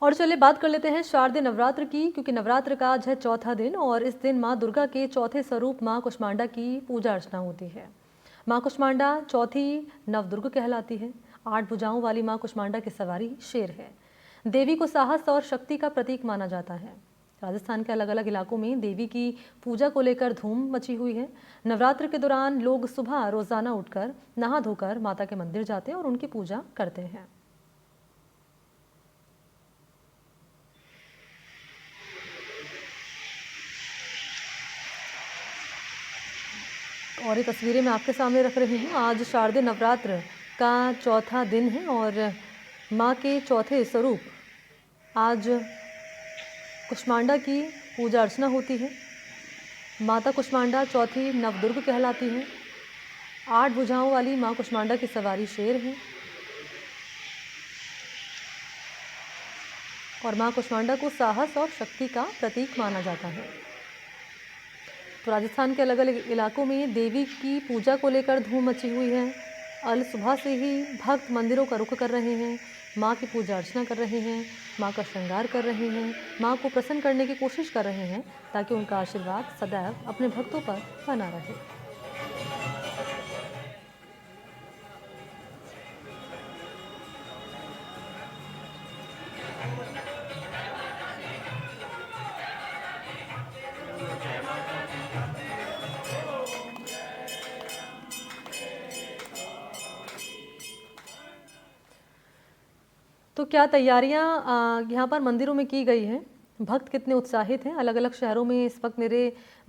और चलिए बात कर लेते हैं शारदीय नवरात्र की, क्योंकि नवरात्र का आज है चौथा दिन और इस दिन माँ दुर्गा के चौथे स्वरूप माँ कुष्मांडा की पूजा अर्चना होती है। माँ कुष्मांडा चौथी नवदुर्ग कहलाती है। 8 भुजाओं वाली माँ कुष्मांडा की सवारी शेर है। देवी को साहस और शक्ति का प्रतीक माना जाता है। राजस्थान के अलग अलग इलाकों में देवी की पूजा को लेकर धूम मची हुई है। नवरात्र के दौरान लोग सुबह रोजाना उठकर नहा धोकर माता के मंदिर जाते हैं और उनकी पूजा करते हैं। और ये तस्वीरें मैं आपके सामने रख रही हूँ। आज शारदीय नवरात्र का चौथा दिन है और माँ के चौथे स्वरूप आज कुष्मांडा की पूजा अर्चना होती है। माता कुष्मांडा चौथी नवदुर्ग कहलाती है। 8 भुजाओं वाली माँ कुष्मांडा की सवारी शेर है और माँ कुष्मांडा को साहस और शक्ति का प्रतीक माना जाता है। तो राजस्थान के अलग अलग इलाकों में देवी की पूजा को लेकर धूम मची हुई है। अल सुबह से ही भक्त मंदिरों का रुख कर रहे हैं, माँ की पूजा अर्चना कर रहे हैं, माँ का श्रृंगार कर रहे हैं, माँ को प्रसन्न करने की कोशिश कर रहे हैं ताकि उनका आशीर्वाद सदैव अपने भक्तों पर बना रहे। तो क्या तैयारियां यहाँ पर मंदिरों में की गई हैं? भक्त कितने उत्साहित हैं? अलग अलग शहरों में इस वक्त मेरे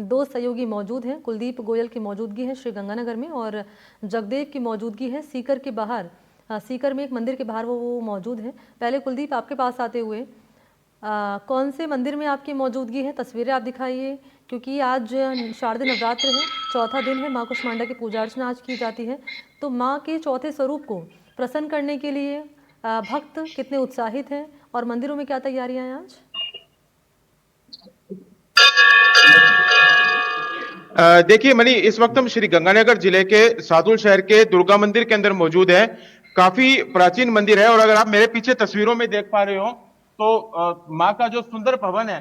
2 सहयोगी मौजूद हैं। कुलदीप गोयल की मौजूदगी है श्री गंगानगर में और जगदेव की मौजूदगी है सीकर के बाहर। सीकर में एक मंदिर के बाहर वो मौजूद हैं। पहले कुलदीप आपके पास आते हुए कौन से मंदिर में आपकी मौजूदगी है? तस्वीरें आप दिखाइए, क्योंकि आज शारदीय नवरात्र है, चौथा दिन है, माँ कुष्मांडा की पूजा अर्चना आज की जाती है। तो माँ के चौथे स्वरूप को प्रसन्न करने के लिए भक्त कितने उत्साहित हैं और मंदिरों में क्या तैयारियां हैं आज? देखिए मणि, इस वक्त हम श्री गंगानगर जिले के सादुल शहर के दुर्गा मंदिर के अंदर मौजूद हैं। काफी प्राचीन मंदिर है और अगर आप मेरे पीछे तस्वीरों में देख पा रहे हो तो माँ का जो सुंदर भवन है,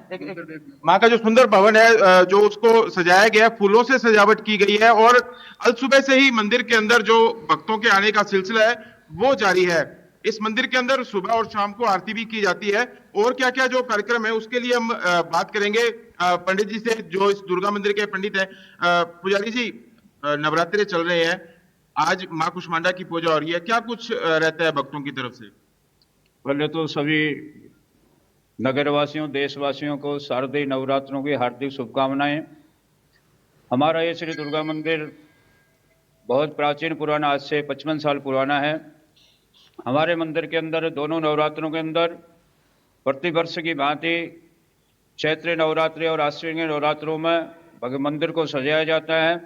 माँ का जो सुंदर भवन है, जो उसको सजाया गया है, फूलों से सजावट की गई है और अल सुबह से ही मंदिर के अंदर जो भक्तों के आने का सिलसिला है वो जारी है। इस मंदिर के अंदर सुबह और शाम को आरती भी की जाती है और क्या क्या जो कार्यक्रम है उसके लिए हम बात करेंगे पंडित जी से, जो इस दुर्गा मंदिर के पंडित हैं। पुजारी जी, नवरात्रे चल रहे हैं, आज माँ कुष्मांडा की पूजा हो रही है, क्या कुछ रहता है भक्तों की तरफ से? पहले तो सभी नगरवासियों, देशवासियों को शारदीय नवरात्रों की हार्दिक शुभकामनाएं। हमारा ये श्री दुर्गा मंदिर बहुत प्राचीन पुराना, आज से 55 साल पुराना है। हमारे मंदिर के अंदर दोनों नवरात्रों के अंदर प्रतिवर्ष की भांति चैत्र नवरात्रि और आश्विन नवरात्रों में मंदिर को सजाया जाता है।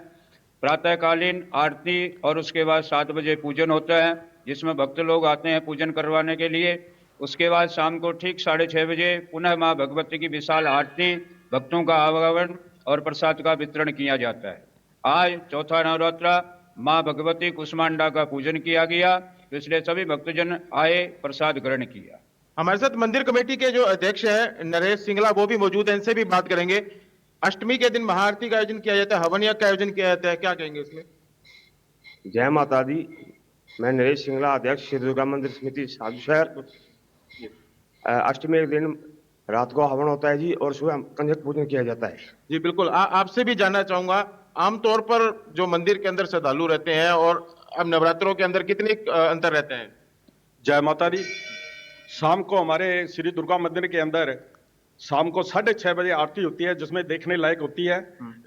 प्रातःकालीन आरती और उसके बाद 7 बजे पूजन होता है, जिसमें भक्त लोग आते हैं पूजन करवाने के लिए। उसके बाद शाम को ठीक 6:30 बजे पुनः माँ भगवती की विशाल आरती, भक्तों का आवागमन और प्रसाद का वितरण किया जाता है। आज चौथा नवरात्रा माँ भगवती कुष्मांडा का पूजन किया गया, तो इसलिए सभी भक्तजन आए, प्रसाद ग्रहण किया। हमारे साथ मंदिर कमेटी के जो अध्यक्ष हैं नरेश सिंगला, वो भी मौजूद हैं, इनसे भी बात करेंगे। अष्टमी के दिन महाआरती का आयोजन किया जाता है, हवन यज्ञ का आयोजन किया जाता है, क्या कहेंगे इसमें? जय माता दी। मैं नरेश सिंगला, अध्यक्ष श्री दुर्गा मंदिर समिति साधु शहर। अष्टमी के दिन रात को हवन होता है जी और सुबह कंजक पूजन किया जाता है जी बिल्कुल। आपसे भी जानना चाहूंगा, आमतौर पर जो मंदिर के अंदर श्रद्धालु रहते हैं और अब नवरात्रों के अंदर कितने अंतर रहते हैं? जय माता दी। शाम को हमारे श्री दुर्गा मंदिर के अंदर शाम को 6:30 बजे आरती होती है, जिसमें देखने लायक होती है।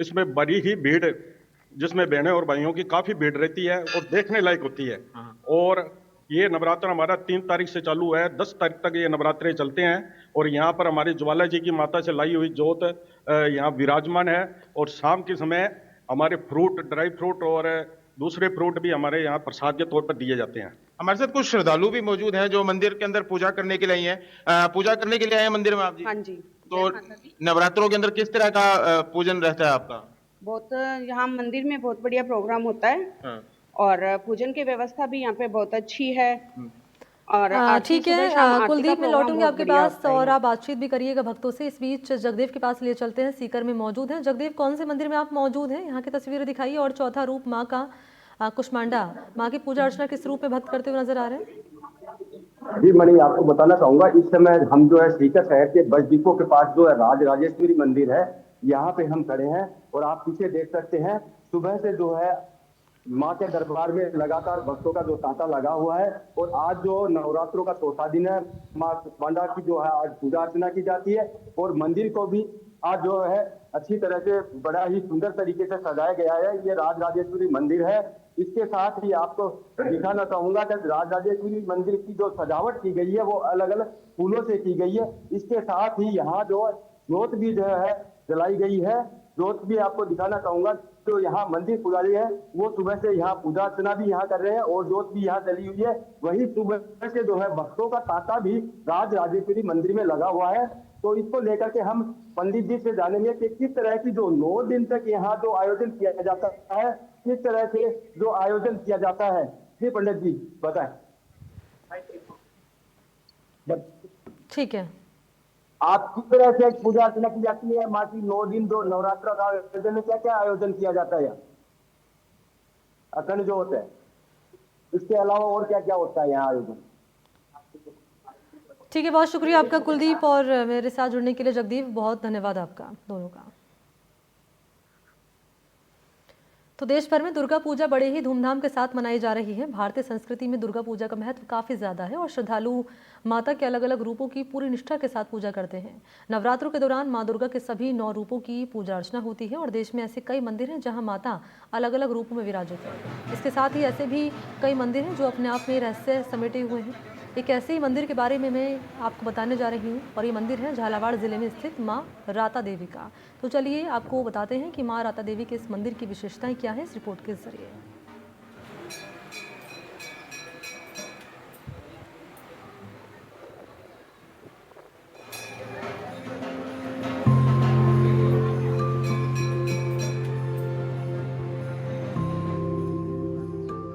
इसमें बड़ी ही भीड़, जिसमें बहनों और भाइयों की काफी भीड़ रहती है और देखने लायक होती है। और ये नवरात्र हमारा 3 तारीख से चालू है, 10 तारीख तक ये नवरात्रे चलते हैं। और यहाँ पर हमारी ज्वाला जी की माता से लाई हुई जोत यहाँ विराजमान है। और शाम के समय हमारे फ्रूट, ड्राई फ्रूट और दूसरे फ्रूट भी हमारे यहाँ प्रसाद के तौर पर दिए जाते हैं। हमारे साथ कुछ श्रद्धालु भी मौजूद हैं जो मंदिर के अंदर पूजा करने के लिए हैं। पूजा करने के लिए आए हैं मंदिर में आप जी? हाँ जी। तो नवरात्रों के अंदर किस तरह का पूजन रहता है आपका? बहुत यहाँ मंदिर में बहुत बढ़िया प्रोग्राम होता है। हाँ। और पूजन की व्यवस्था भी यहाँ पे बहुत अच्छी है। और आरती ठीक है। सुबह शाम आरती का कुलदीप, मैं प्रोग्राम लौटूंगी बहुत आपके बढ़िया पास होता है और यहाँ। आप बातचीत भी करिएगा भक्तों से। इस बीच जगदेव के पास लिए चलते हैं, सीकर में मौजूद हैं। जगदेव, कौन से मंदिर में आप मौजूद हैं? यहाँ की तस्वीरें दिखाइए। और चौथा रूप माँ का कुष्मांडा, माँ की पूजा अर्चना किस रूप में भक्त करते हुए नजर आ रहे हैं? जी मणि, आपको बताना चाहूंगा, इस समय हम जो है सीकर शहर के बस डिपो के पास जो है राज राजेश्वरी मंदिर है, यहाँ पे हम खड़े हैं। और आप पीछे देख सकते हैं, सुबह से जो है माँ के दरबार में लगातार भक्तों का जो तांता लगा हुआ है। और आज जो नवरात्रों का चौथा दिन है, माँ कुष्मांडा की जो है आज पूजा अर्चना की जाती है। और मंदिर को भी आज जो है अच्छी तरह से बड़ा ही सुंदर तरीके से सजाया गया है। ये राज राजेश्वरी मंदिर है। इसके साथ ही आपको दिखाना चाहूंगा कि राज राजेश्वरी मंदिर की जो सजावट की गई है वो अलग अलग फूलों से की गई है। इसके साथ ही यहाँ जो ज्योत भी जो है जलाई गई है। ज्योत भी आपको दिखाना चाहूंगा। तो यहाँ मंदिर पुजारी है, वो सुबह से यहाँ पूजा अर्चना भी यहाँ कर रहे हैं और ज्योत भी यहाँ जली हुई है। वही सुबह से जो है भक्तों का तांता भी राज राजेश्वरी मंदिर में लगा हुआ है। तो इसको लेकर के हम पंडित जी से जानेंगे कि किस तरह की जो 9 दिन तक यहाँ जो आयोजन किया जाता है, किस तरह से जो आयोजन किया जाता है। जी पंडित जी बताएं। ठीक है। आप किस तरह से पूजा अर्चना की जाती है माँ की 9 दिन जो नवरात्र का आयोजन में क्या क्या आयोजन किया जाता है? अखंड जो होता है, इसके अलावा और क्या क्या होता है यहाँ आयोजन? ठीक है, बहुत शुक्रिया आपका कुलदीप, और मेरे साथ जुड़ने के लिए जगदीप, बहुत धन्यवाद आपका दोनों का। तो देश भर में दुर्गा पूजा बड़े ही धूमधाम के साथ मनाई जा रही है। भारतीय संस्कृति में दुर्गा पूजा का महत्व काफ़ी ज़्यादा है और श्रद्धालु माता के अलग अलग रूपों की पूरी निष्ठा के साथ पूजा करते हैं। नवरात्रों के दौरान माँ दुर्गा के सभी 9 रूपों की पूजा अर्चना होती है और देश में ऐसे कई मंदिर हैं जहाँ माता अलग अलग रूपों में विराजित है। इसके साथ ही ऐसे भी कई मंदिर हैं जो अपने आप में रहस्य समेटे हुए हैं। एक ऐसे ही मंदिर के बारे में मैं आपको बताने जा रही हूँ, और ये मंदिर है झालावाड़ ज़िले में स्थित माँ राता देवी का। तो चलिए आपको बताते हैं कि माँ राता देवी के इस मंदिर की विशेषताएं क्या है इस रिपोर्ट के जरिए।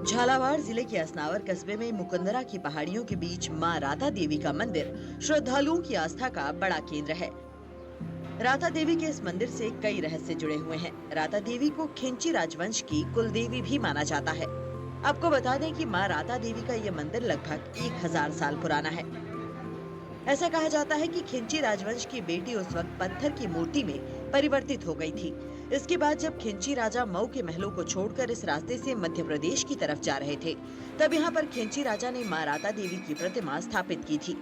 झालावाड़ जिले के असनावर कस्बे में मुकुंदरा की पहाड़ियों के बीच मां राता देवी का मंदिर श्रद्धालुओं की आस्था का बड़ा केंद्र है। राता देवी के इस मंदिर से कई रहस्य जुड़े हुए हैं। राता देवी को खिंची राजवंश की कुलदेवी भी माना जाता है। आपको बता दें कि मां राता देवी का ये मंदिर लगभग 1000 साल पुराना है। ऐसा कहा जाता है कि खिंची राजवंश की बेटी उस वक्त पत्थर की मूर्ति में परिवर्तित हो गई थी। इसके बाद जब खिंची राजा मऊ के महलों को छोड़कर इस रास्ते से मध्य प्रदेश की तरफ जा रहे थे, तब यहाँ पर खिंची राजा ने मां राता देवी की प्रतिमा स्थापित की थी।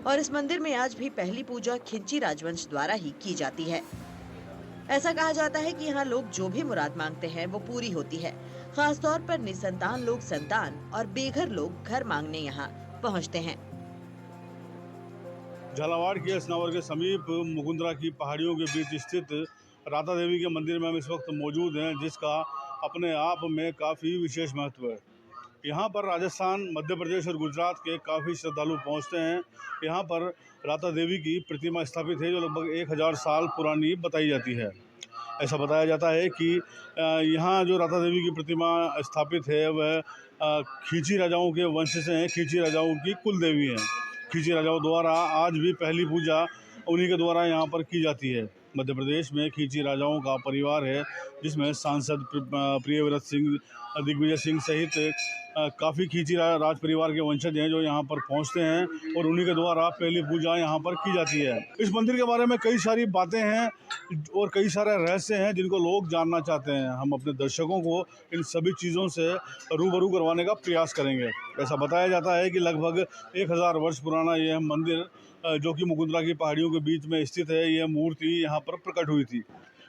और इस मंदिर में आज भी पहली पूजा खिंची राजवंश द्वारा ही की जाती है। ऐसा कहा जाता है कि यहाँ लोग जो भी मुराद मांगते हैं वो पूरी होती है। खास तौर पर निसंतान लोग संतान और बेघर लोग घर मांगने यहाँ पहुँचते हैं। झालावाड़ के असनावर के समीप मुकुंदरा की पहाड़ियों के बीच स्थित राता देवी के मंदिर में हम इस वक्त मौजूद हैं, जिसका अपने आप में काफ़ी विशेष महत्व है। यहाँ पर राजस्थान, मध्य प्रदेश और गुजरात के काफ़ी श्रद्धालु पहुँचते हैं। यहाँ पर राता देवी की प्रतिमा स्थापित है जो लगभग 1000 साल पुरानी बताई जाती है। ऐसा बताया जाता है कि यहाँ जो राता देवी की प्रतिमा स्थापित है वह खिंची राजाओं के वंश से हैं। खिंची राजाओं की कुल देवी हैं। खिंची राजाओं द्वारा आज भी पहली पूजा उन्हीं के द्वारा यहाँ पर की जाती है। मध्य प्रदेश में खिंची राजाओं का परिवार है, जिसमें सांसद प्रियव्रत सिंह, दिग्विजय सिंह सहित काफ़ी खिंची राज परिवार के वंशज हैं जो यहाँ पर पहुँचते हैं और उन्हीं के द्वारा पहली पूजा यहाँ पर की जाती है। इस मंदिर के बारे में कई सारी बातें हैं और कई सारे रहस्य हैं जिनको लोग जानना चाहते हैं। हम अपने दर्शकों को इन सभी चीज़ों से रूबरू करवाने का प्रयास करेंगे। ऐसा बताया जाता है कि लगभग 1000 वर्ष पुराना यह मंदिर जो कि मुकुंदरा की पहाड़ियों के बीच में स्थित है, यह मूर्ति यहाँ पर प्रकट हुई थी।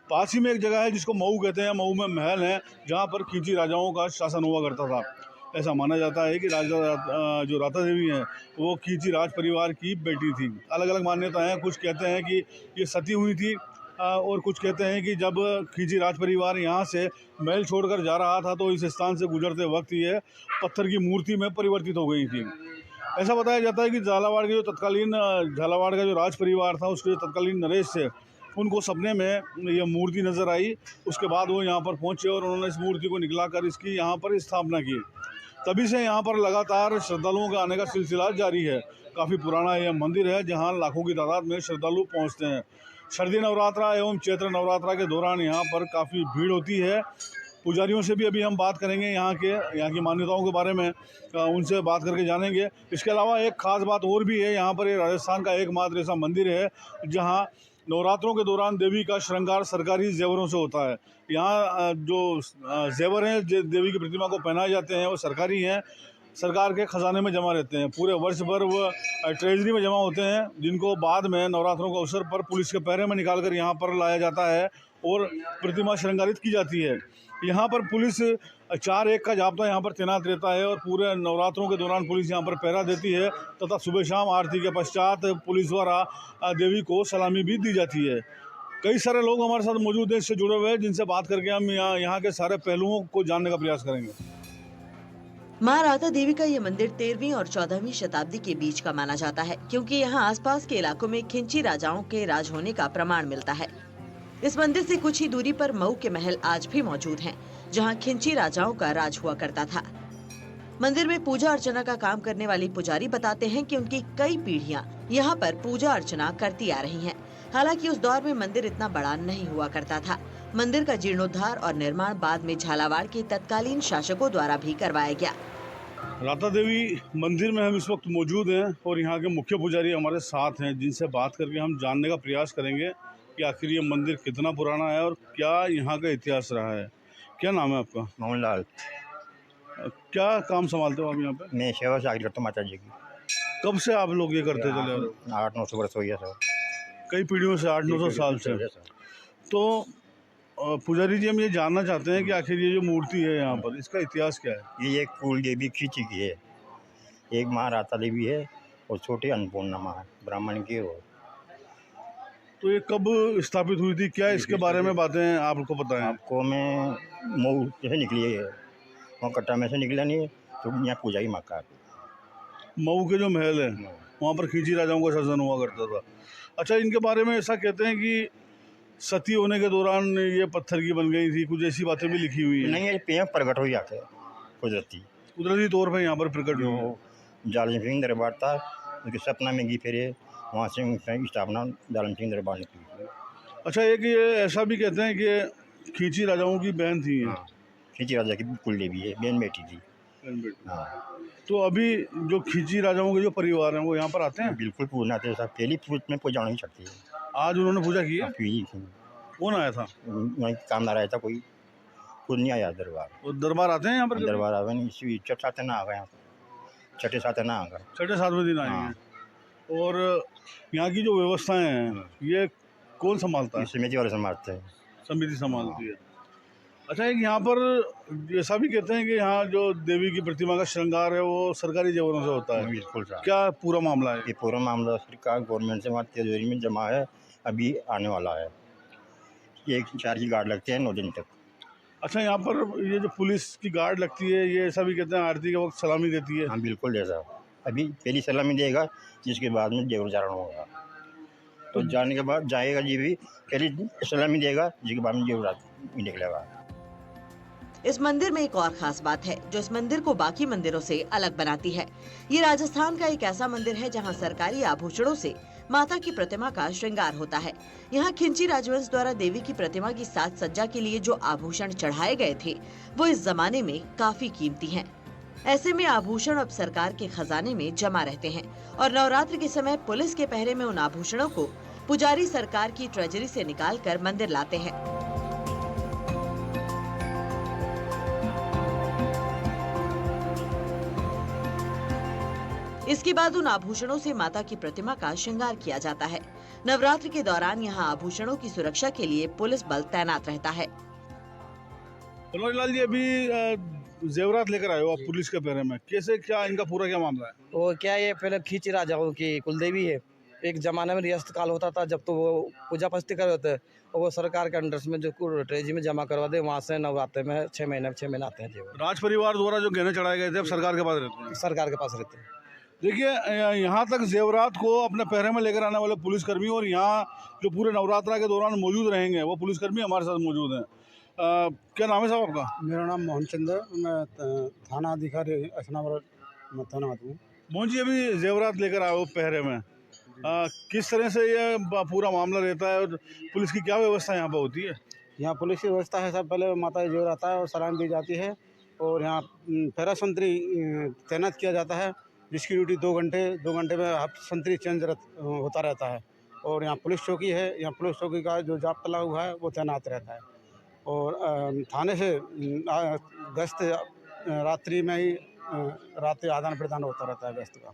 पास ही में एक जगह है जिसको मऊ कहते हैं। मऊ में महल है जहाँ पर खिंची राजाओं का शासन हुआ करता था। ऐसा माना जाता है कि राजा जो राता देवी हैं वो खिंची राज परिवार की बेटी थी। अलग अलग मान्यताएं हैं। कुछ कहते हैं कि ये सती हुई थी और कुछ कहते हैं कि जब खिंची राज परिवार यहाँ से महल छोड़कर जा रहा था तो इस स्थान से गुजरते वक्त ये पत्थर की मूर्ति में परिवर्तित हो गई थी। ऐसा बताया जाता है कि झालावाड़ के जो तत्कालीन झालावाड़ का जो राज परिवार था उसके जो तत्कालीन नरेश थे, उनको सपने में यह मूर्ति नज़र आई। उसके बाद वो यहाँ पर पहुँचे और उन्होंने इस मूर्ति को निकलाकर इसकी यहाँ पर स्थापना की। तभी से यहाँ पर लगातार श्रद्धालुओं का आने का सिलसिला जारी है। काफ़ी पुराना यह मंदिर है जहाँ लाखों की तादाद में श्रद्धालु पहुँचते हैं। शारदीय नवरात्रा एवं चैत्र नवरात्रा के दौरान यहाँ पर काफ़ी भीड़ होती है। पुजारियों से भी अभी हम बात करेंगे यहाँ की मान्यताओं के बारे में, उनसे बात करके जानेंगे। इसके अलावा एक ख़ास बात और भी है, यहाँ पर ये राजस्थान का एकमात्र ऐसा मंदिर है जहाँ नवरात्रों के दौरान देवी का श्रृंगार सरकारी जेवरों से होता है। यहाँ जो जेवर हैं देवी की प्रतिमा को पहनाए जाते हैं वो सरकारी हैं, सरकार के खजाने में जमा रहते हैं। पूरे वर्ष भर वो ट्रेजरी में जमा होते हैं, जिनको बाद में नवरात्रों के अवसर पर पुलिस के पहरे में निकाल कर यहाँ पर लाया जाता है और प्रतिमा श्रृंगारित की जाती है। यहाँ पर पुलिस 4-1 का जाब्ता यहाँ पर तैनात रहता है और पूरे नवरात्रों के दौरान पुलिस यहाँ पर पहरा देती है तथा सुबह शाम आरती के पश्चात पुलिस द्वारा देवी को सलामी भी दी जाती है। कई सारे लोग हमारे साथ मौजूद हैं, इससे जुड़े हुए हैं, जिनसे बात करके हम यहाँ के सारे पहलुओं को जानने का प्रयास करेंगे। मां राधा देवी का ये मंदिर 13वीं और 14वीं शताब्दी के बीच का माना जाता है, क्योंकि यहाँ आसपास के इलाकों में खिंची राजाओं के राज होने का प्रमाण मिलता है। इस मंदिर से कुछ ही दूरी पर मऊ के महल आज भी मौजूद हैं, जहाँ खिंची राजाओं का राज हुआ करता था। मंदिर में पूजा अर्चना का काम करने वाली पुजारी बताते हैं कि उनकी कई पीढ़ियां यहाँ पर पूजा अर्चना करती आ रही हैं। हालांकि उस दौर में मंदिर इतना बड़ा नहीं हुआ करता था। मंदिर का जीर्णोद्धार और निर्माण बाद में झालावाड़ के तत्कालीन शासकों द्वारा भी करवाया गया। राधा देवी मंदिर में हम इस वक्त मौजूद हैं और यहाँ के मुख्य पुजारी हमारे साथ हैं, जिनसे बात करके हम जानने का प्रयास करेंगे कि आखिर ये मंदिर कितना पुराना है और क्या यहाँ का इतिहास रहा है। क्या नाम है आपका? मोहनलाल। क्या काम संभालते हो आप यहाँ पे? मैं सेवा सागरी करता हूँ माता जी की। कब से आप लोग ये करते चले आ रहे हो? 800-900 वर्ष हो गया सर। कई पीढ़ियों से, 800-900 साल से। तो पुजारी जी, हम ये जानना चाहते हैं कि आखिर ये जो मूर्ति है यहाँ पर, इसका इतिहास क्या है? ये एक कुल देवी खींची की है, एक माँ राधा देवी है और छोटी अन्नपूर्णा माँ है, ब्राह्मण की हो। तो ये कब स्थापित हुई थी, क्या इसके बारे में बातें आपको पता है? आपको मैं मऊ से निकली है, वहाँ कट्टा में से निकला नहीं, तो यहाँ पूजा ही माँ का। मऊ के जो महल है वहाँ पर खींची राजाओं का शासन हुआ करता था। अच्छा, इनके बारे में ऐसा कहते हैं कि सती होने के दौरान ये पत्थर की बन गई थी, कुछ ऐसी बातें भी लिखी हुई है। नहीं, ये पेड़ प्रकट हो जाते कुदरती तौर पर यहाँ पर प्रकट हुई है। जालिम सिंह दरबार था, उसके सपना में घी फेरे, वहाँ से स्थापना जालिम सिंह दरबार ने की। अच्छा, एक ये ऐसा भी कहते हैं कि खींची राजाओं की बहन थी। हाँ, खींची राजा की कुल देवी है, बहन बेटी थी। हाँ। तो अभी जो खींची राजाओं के जो परिवार हैं वो यहाँ पर आते हैं? बिल्कुल पूजना थे सब, पहली में पूजा नहीं सकती है। आज उन्होंने पूजा की है? कौन आया था? वहीं कामदार आया था, कोई खुद नहीं आया दरबार। वो दरबार आते हैं यहाँ पर? दरबार आवे नहीं, इसी छठे सातवें ना आ गए, छठे सातवें ना आ गए, छठे सातवें दिन आएंगे। और यहाँ की जो व्यवस्थाएं हैं ये कौन संभालता है? समिति वाले संभालते हैं। समिति संभालती है। अच्छा, एक यहाँ पर ऐसा भी कहते हैं कि यहाँ जो देवी की प्रतिमा का श्रृंगार है वो सरकारी जेवरों से होता है। बिल्कुल सर। क्या पूरा मामला है? ये पूरा मामला सरकार गवर्नमेंट से वहाँ तिजोरी में जमा है, अभी आने वाला है। एक 4 की गार्ड लगते हैं 9 दिन तक। अच्छा, यहाँ पर ये जो पुलिस की गार्ड लगती है, ये ऐसा भी कहते हैं आरती के वक्त सलामी देती है? हाँ बिल्कुल जैसा, अभी पहली सलामी देगा, जिसके बाद में जेवरचारण होगा। तो जाने के बाद जाएगा जी भी, पहली सलामी देगा, जिसके बाद में जेवरात निकलेगा। इस मंदिर में एक और खास बात है जो इस मंदिर को बाकी मंदिरों से अलग बनाती है। ये राजस्थान का एक ऐसा मंदिर है जहां सरकारी आभूषणों से माता की प्रतिमा का श्रृंगार होता है। यहाँ खिंची राजवंश द्वारा देवी की प्रतिमा की साज सज्जा के लिए जो आभूषण चढ़ाए गए थे वो इस जमाने में काफी कीमती हैं। ऐसे में आभूषण अब सरकार के खजाने में जमा रहते हैं और नवरात्र के समय पुलिस के पहरे में उन आभूषणों को पुजारी सरकार की ट्रेजरी से निकाल कर मंदिर लाते हैं। इसके बाद उन आभूषणों से माता की प्रतिमा का श्रृंगार किया जाता है। नवरात्र के दौरान यहाँ आभूषणों की सुरक्षा के लिए पुलिस बल तैनात रहता है। मनोज लाल जी, अभी जेवरात लेकर आए हो आप पुलिस के पहरे में, कैसे, क्या इनका पूरा क्या मामला है? वो क्या, ये पहले खींची राजाओं की कुलदेवी है। एक जमाने में रियासत काल होता था, जब तो वो पूजा पस्ती कर होते और वो सरकार के अंडर में जो ट्रेजरी में जमा करवा दे, वहाँ से नवरात्र में 6 महीने आते हैं जेवर। राज परिवार द्वारा जो गहने चढ़ाए गए थे अब सरकार के पास रहते हैं? सरकार के पास रहते हैं। देखिए, यहाँ तक जेवरात को अपने पहरे में लेकर आने वाले पुलिसकर्मी और यहाँ जो पूरे नवरात्रा के दौरान मौजूद रहेंगे वो पुलिसकर्मी हमारे साथ मौजूद हैं। क्या नाम है साहब आपका? मेरा नाम मोहन चंद है। मैं थाना अधिकारी असनावर में तैनात हूँ। मोहन जी, अभी जेवरात लेकर आए हो पहरे में, किस तरह से ये पूरा मामला रहता है और पुलिस की क्या व्यवस्था यहाँ पर होती है? यहाँ पुलिस की व्यवस्था है सब, पहले माता जोर आता है और सलाम दी जाती है और यहाँ पैरा संतरी तैनात किया जाता है, जिसकी ड्यूटी 2 घंटे में संतरी चेंज होता रहता है। और यहाँ पुलिस चौकी है, यहाँ पुलिस चौकी का जो जाब्ता हुआ है वो तैनात रहता है। और थाने से गश्त रात्रि में ही रात्रि आदान प्रदान होता रहता है गश्त का।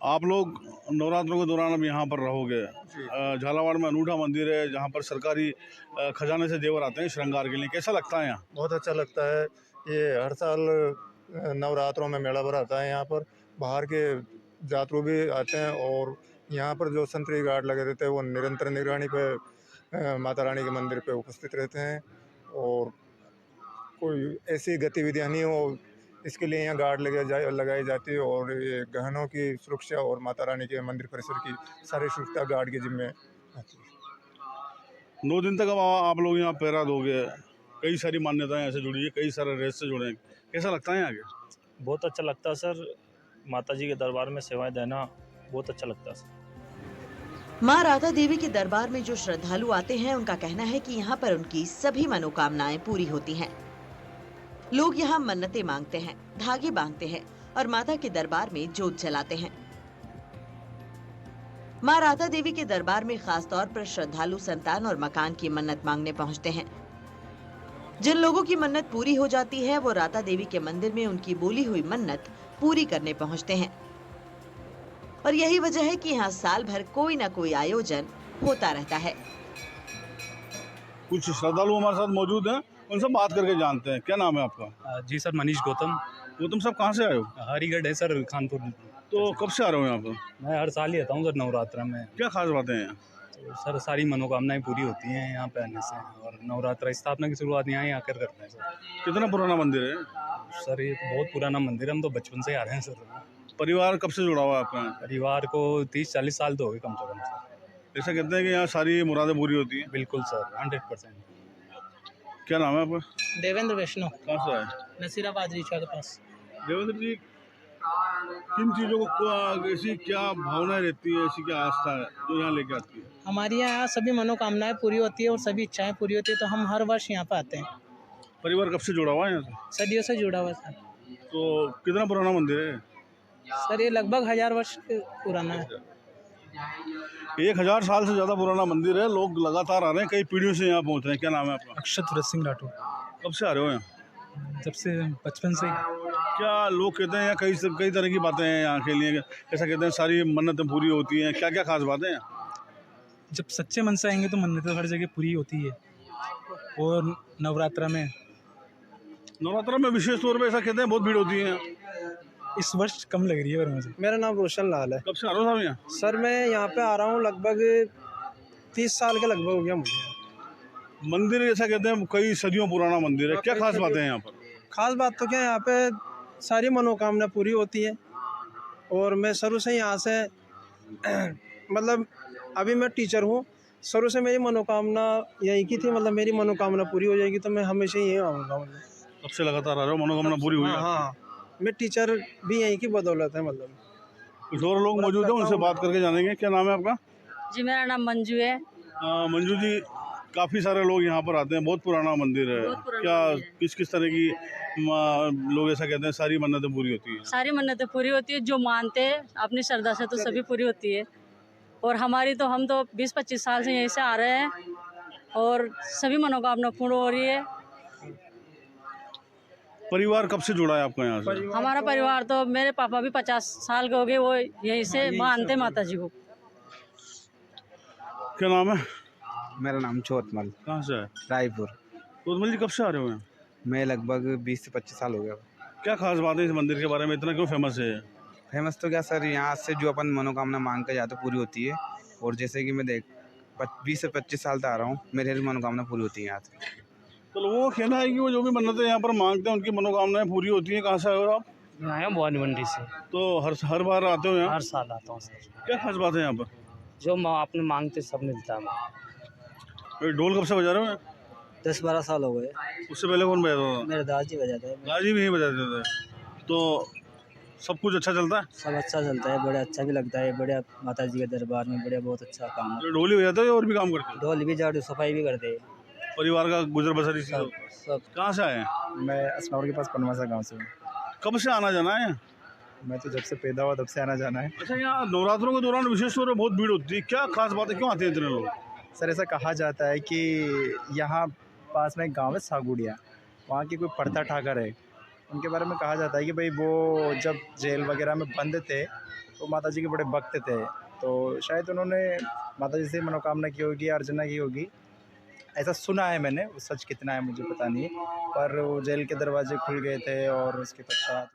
आप लोग नवरात्रों के दौरान अब यहाँ पर रहोगे। झालावाड़ में अनूठा मंदिर है जहाँ पर सरकारी खजाने से जेवर आते हैं श्रृंगार के लिए, कैसा लगता है यहाँ? बहुत अच्छा लगता है। ये हर साल नवरात्रों में मेला भराता है। यहाँ पर बाहर के यात्रु भी आते हैं और यहाँ पर जो संतरी गार्ड लगे रहते हैं वो निरंतर निगरानी पे माता रानी के मंदिर पे उपस्थित रहते हैं और कोई ऐसी गतिविधियाँ नहीं हो इसके लिए यहाँ गार्ड लगाई जाती है। और ये गहनों की सुरक्षा और माता रानी के मंदिर परिसर की सारी सुरक्षा गार्ड के जिम्मे आती है। 9 दिन तक अब आप लोग यहाँ पहरा दोगे, कई सारी मान्यताएं ऐसे जुड़ी है, कई सारे रहस्य से जुड़े हैं, कैसा लगता है आगे? बहुत अच्छा लगता है सर, माता जी के दरबार में सेवाएं देना बहुत अच्छा लगता है सर। माँ राधा देवी के दरबार में जो श्रद्धालु आते हैं उनका कहना है कि यहाँ पर उनकी सभी मनोकामनाएं पूरी होती हैं। लोग यहाँ मन्नतें मांगते हैं, धागे बांधते हैं और माता के दरबार में जोत जलाते हैं। माँ राधा देवी के दरबार में खास तौर पर श्रद्धालु संतान और मकान की मन्नत मांगने पहुँचते हैं। जिन लोगों की मन्नत पूरी हो जाती है वो राधा देवी के मंदिर में उनकी बोली हुई मन्नत पूरी करने पहुँचते हैं। और यही वजह है कि यहाँ साल भर कोई न कोई आयोजन होता रहता है। कुछ श्रद्धालु हमारे साथ मौजूद हैं, उनसे बात करके जानते हैं। क्या नाम है आपका? जी सर, मनीष गौतम। गौतम साहब कहाँ से आए हो? हरिगढ़ है सर, खानपुर। तो कब से आ रहे हो यहाँ पर? मैं हर साल ही आता हूँ सर नवरात्र में। क्या खास बातें हैं? तो सर सारी मनोकामनाएं पूरी होती हैं यहाँ पे आने से, और नवरात्र स्थापना की शुरुआत यहाँ ही आकर करते हैं सर। कितना पुराना मंदिर है? सर ये तो बहुत पुराना मंदिर है, हम तो बचपन से आ रहे हैं सर। परिवार कब से जुड़ा हुआ है आपका? परिवार को 30-40 साल तो हो गए कम से कम सर। ऐसा कहते हैं कि यहाँ सारी मुरादें पूरी होती हैं? बिल्कुल सर, 100%। क्या नाम है आपका? देवेंद्र वैष्णव। कहाँ से आए? नसीराबाद रिक्शा के पास। देवेंद्र जी, किन चीज़ों को ऐसी क्या भावनाएं रहती है, ऐसी क्या आस्था है जो यहाँ लेके आती है? हमारे यहाँ सभी मनोकामनाएं पूरी होती है और सभी इच्छाएं पूरी होती है, तो हम हर वर्ष यहाँ पे आते हैं। परिवार कब से जुड़ा हुआ है यहाँ से? सदियों से जुड़ा हुआ है सर। तो कितना पुराना मंदिर है? सर ये लगभग 1000 वर्ष पुराना है। 1000 साल से ज़्यादा पुराना मंदिर है, लोग लगातार आ रहे हैं, कई पीढ़ियों से यहाँ पहुँच रहे हैं। क्या नाम है आपका? अक्षत सिंह राठौर। कब से आ रहे हो यहाँ? जब से बचपन से। क्या लोग कहते हैं यहाँ कई तरह की बातें हैं यहाँ के लिए, ऐसा कहते हैं सारी मन्नतें पूरी होती हैं, क्या क्या खास बातें हैं? जब सच्चे मन से आएंगे तो मन्नतें हर जगह पूरी होती है। और नवरात्रा में विशेष तौर पे ऐसा कहते हैं बहुत भीड़ होती है। इस वर्ष कम लग रही है पर मुझे। मेरा नाम रोशन लाल है। कब से आ रहे हो साहब यहाँ? सर मैं यहाँ पे आ रहा हूँ लगभग 30 साल के लगभग हो गया मुझे। मंदिर ऐसा कहते हैं कई सदियों पुराना मंदिर है, क्या खास बातें हैं यहाँ पर? खास बात तो क्या, यहाँ पे सारी मनोकामना पूरी होती है। और मैं शुरू से यहाँ से मतलब अभी मैं टीचर हूँ, शुरू से मेरी मनोकामना यही की थी, मतलब मेरी मनोकामना पूरी हो जाएगी तो मैं हमेशा यही आऊँगा। कब से लगातार आ रहे हो, मनोकामना पूरी हुई? हाँ, मैं टीचर भी यहीं की बदौलत है। मतलब कुछ और लोग मौजूद हैं, उनसे बात करके जानेंगे। क्या नाम है आपका? जी मेरा नाम मंजू है। मंजू जी, काफ़ी सारे लोग यहाँ पर आते हैं, बहुत पुराना मंदिर है, क्या किस तरह की लोग ऐसा कहते हैं सारी मन्नतें पूरी होती हैं? सारी मन्नतें पूरी होती है, जो मानते हैं अपनी श्रद्धा से तो सभी पूरी होती है। और हमारी तो हम तो 20-25 साल से यहीं से आ रहे हैं और सभी मनोकामना पूर्ण हो रही है। परिवार कब से जुड़ा है आपका यहाँ से? हमारा परिवार तो मेरे पापा भी 50 साल के हो गए, वो यहीं से मानते माता जी को। क्या नाम है? मेरा नाम चौतमल। कहाँ से है? रायपुर। चौतमल जी, कब से आ रहे हो यहाँ? मैं लगभग 20 से 25 साल हो गया। क्या खास बात है इस मंदिर के बारे में, इतना क्यों फेमस है? फेमस तो क्या सर, यहाँ से जो अपन मनोकामना मांग कर जाते पूरी होती है। और जैसे कि मैं 20 से 25 साल तक आ रहा हूँ, मेरी मनोकामना पूरी होती है यहाँ से। तो लोगों का कहना है कि वो जो भी मन्नतें यहाँ पर मांगते हैं उनकी मनोकामनाएं पूरी होती हैं। कहाँ से आए हो आप? मैं आया भवानी मंडी से। तो हर बार आते हो यहाँ? हर साल आता हूँ सर। क्या खास बात है यहाँ पर? जो आपने मांगते सब मिलता है। ये ढोल कब से बजा रहे हो? 10-12 साल हो गए। उससे पहले कौन बजाता था? मेरे दादाजी बजाते हैं। दादाजी भी यही बजाते थे। तो सब कुछ अच्छा चलता है? सब अच्छा चलता है, बड़ा अच्छा भी लगता है, बढ़िया माता जी के दरबार में बढ़िया बहुत अच्छा काम है। तो ढोल ही बजाते हो या और भी काम करते हो? ढोल भी, झाड़ू सफाई भी करते हैं। परिवार का गुजर बसर इसी सब सब। कहाँ से आए हैं? मैं असनौर के पास पनवासा गांव से हूँ। कब से आना जाना है? मैं तो जब से पैदा हुआ तब से आना जाना है। अच्छा, यहाँ नवरात्रों के दौरान विशेष तौर पर बहुत भीड़ होती है, क्या खास बात है, क्यों आते हैं इतने लोग? सर ऐसा कहा जाता है कि यहाँ पास में एक गांव है सागुड़िया, वहाँ की कोई पर्दा ठाकर है, उनके बारे में कहा जाता है कि भाई वो जब जेल वगैरह में बंद थे तो माता जी के बड़े भक्त थे, तो शायद उन्होंने माता जी से मनोकामना की होगी, अर्चना की होगी, ऐसा सुना है मैंने। वो सच कितना है मुझे पता नहीं, पर वो जेल के दरवाजे खुल गए थे और उसके पश्चात